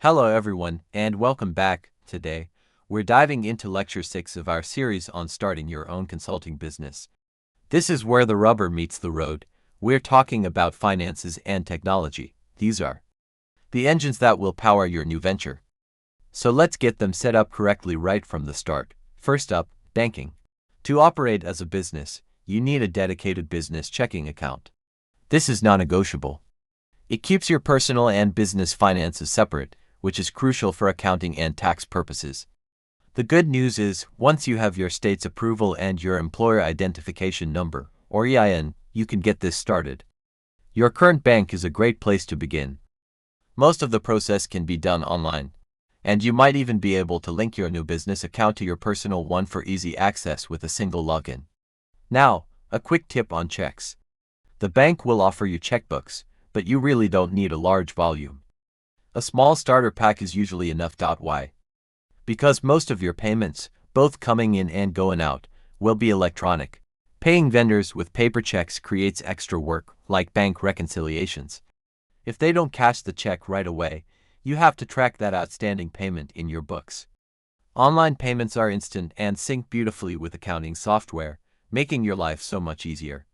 Hello everyone, and welcome back. Today, we're diving into Lecture 6 of our series on starting your own consulting business. This is where the rubber meets the road. We're talking about finances and technology. These are the engines that will power your new venture. So let's get them set up correctly right from the start. First up, banking. To operate as a business, you need a dedicated business checking account. This is non-negotiable. It keeps your personal and business finances separate, which is crucial for accounting and tax purposes. The good news is, once you have your state's approval and your employer identification number, or EIN, you can get this started. Your current bank is a great place to begin. Most of the process can be done online, and you might even be able to link your new business account to your personal one for easy access with a single login. Now, a quick tip on checks. The bank will offer you checkbooks, but you really don't need a large volume. A small starter pack is usually enough. Why? Because most of your payments, both coming in and going out, will be electronic. Paying vendors with paper checks creates extra work, like bank reconciliations. If they don't cash the check right away, you have to track that outstanding payment in your books. Online payments are instant and sync beautifully with accounting software, making your life so much easier.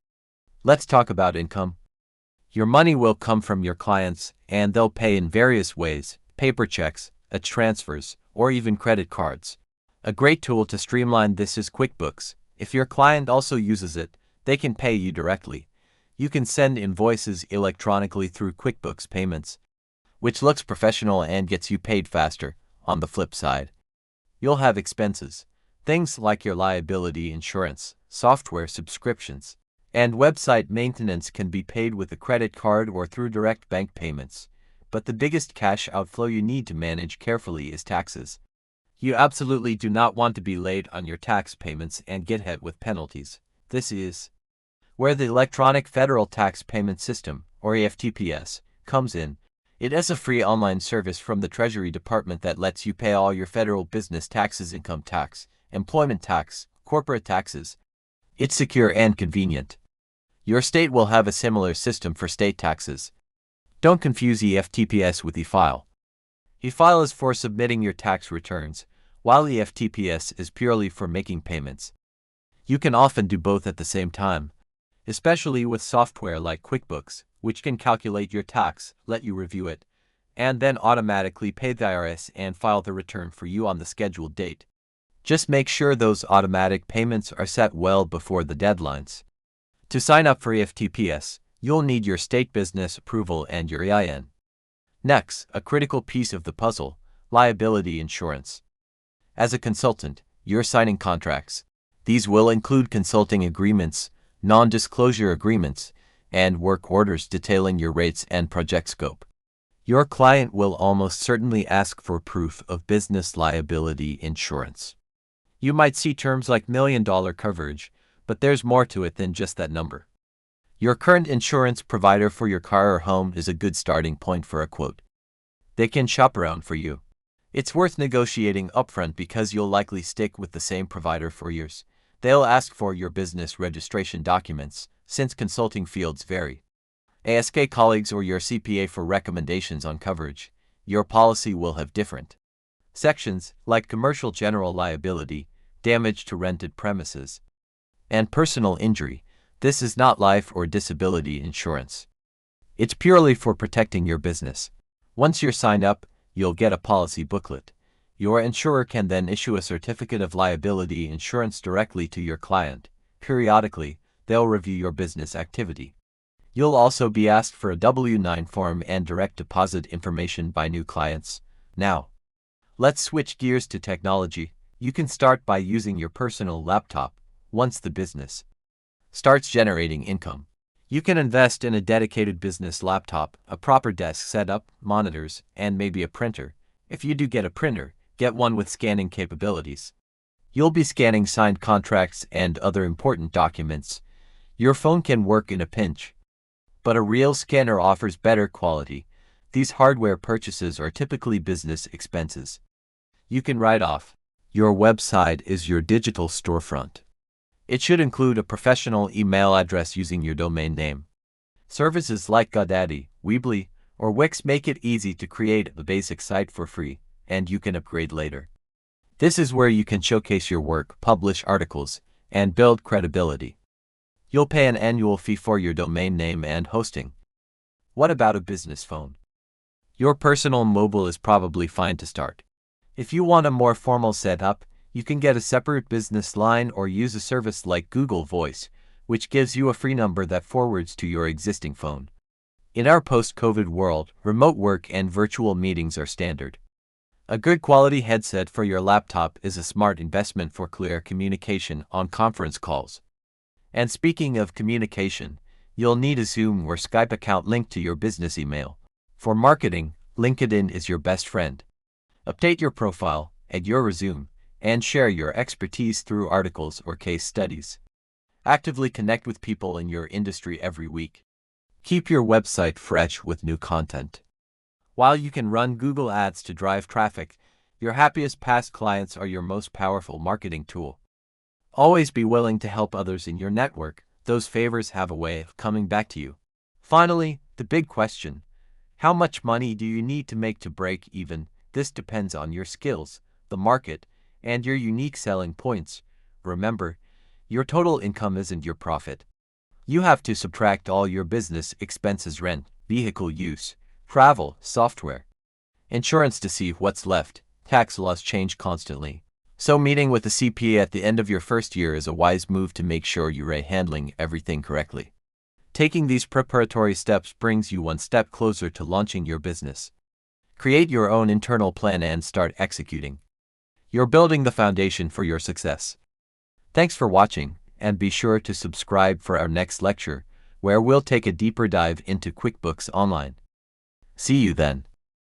Let's talk about income. Your money will come from your clients, and they'll pay in various ways: paper checks, transfers, or even credit cards. A great tool to streamline this is QuickBooks. If your client also uses it, they can pay you directly. You can send invoices electronically through QuickBooks Payments, which looks professional and gets you paid faster. On the flip side, you'll have expenses. Things like your liability insurance, software subscriptions, and website maintenance can be paid with a credit card or through direct bank payments. But the biggest cash outflow you need to manage carefully is taxes. You absolutely do not want to be late on your tax payments and get hit with penalties. This is where the Electronic Federal Tax Payment System, or EFTPS, comes in. It is a free online service from the Treasury Department that lets you pay all your federal business taxes, income tax, employment tax, corporate taxes. It's secure and convenient. Your state will have a similar system for state taxes. Don't confuse EFTPS with eFile. eFile is for submitting your tax returns, while EFTPS is purely for making payments. You can often do both at the same time, especially with software like QuickBooks, which can calculate your tax, let you review it, and then automatically pay the IRS and file the return for you on the scheduled date. Just make sure those automatic payments are set well before the deadlines. To sign up for EFTPS, you'll need your state business approval and your EIN. Next, a critical piece of the puzzle: liability insurance. As a consultant, you're signing contracts. These will include consulting agreements, non-disclosure agreements, and work orders detailing your rates and project scope. Your client will almost certainly ask for proof of business liability insurance. You might see terms like $1 million coverage, but there's more to it than just that number. Your current insurance provider for your car or home is a good starting point for a quote. They can shop around for you. It's worth negotiating upfront because you'll likely stick with the same provider for years. They'll ask for your business registration documents, since consulting fields vary. Ask colleagues or your CPA for recommendations on coverage. Your policy will have different sections, like commercial general liability, damage to rented premises, and personal injury. This is not life or disability insurance. It's purely for protecting your business. Once you're signed up, you'll get a policy booklet. Your insurer can then issue a certificate of liability insurance directly to your client. Periodically, they'll review your business activity. You'll also be asked for a W-9 form and direct deposit information by new clients. Now, let's switch gears to technology. You can start by using your personal laptop. Once the business starts generating income, you can invest in a dedicated business laptop, a proper desk setup, monitors, and maybe a printer. If you do get a printer, get one with scanning capabilities. You'll be scanning signed contracts and other important documents. Your phone can work in a pinch, but a real scanner offers better quality. These hardware purchases are typically business expenses you can write off. Your website is your digital storefront. It should include a professional email address using your domain name. Services like GoDaddy, Weebly, or Wix make it easy to create a basic site for free, and you can upgrade later. This is where you can showcase your work, publish articles, and build credibility. You'll pay an annual fee for your domain name and hosting. What about a business phone? Your personal mobile is probably fine to start. If you want a more formal setup, you can get a separate business line or use a service like Google Voice, which gives you a free number that forwards to your existing phone. In our post-COVID world, remote work and virtual meetings are standard. A good quality headset for your laptop is a smart investment for clear communication on conference calls. And speaking of communication, you'll need a Zoom or Skype account linked to your business email. For marketing, LinkedIn is your best friend. Update your profile, add your resume, and share your expertise through articles or case studies. Actively connect with people in your industry every week. Keep your website fresh with new content. While you can run Google Ads to drive traffic, your happiest past clients are your most powerful marketing tool. Always be willing to help others in your network. Those favors have a way of coming back to you. Finally, the big question: how much money do you need to make to break even? This depends on your skills, the market, and your unique selling points. Remember, your total income isn't your profit. You have to subtract all your business expenses: rent, vehicle use, travel, software, insurance to see what's left. Tax laws change constantly. So meeting with a CPA at the end of your first year is a wise move to make sure you're handling everything correctly. Taking these preparatory steps brings you one step closer to launching your business. Create your own internal plan and start executing. You're building the foundation for your success. Thanks for watching, and be sure to subscribe for our next lecture, where we'll take a deeper dive into QuickBooks Online. See you then.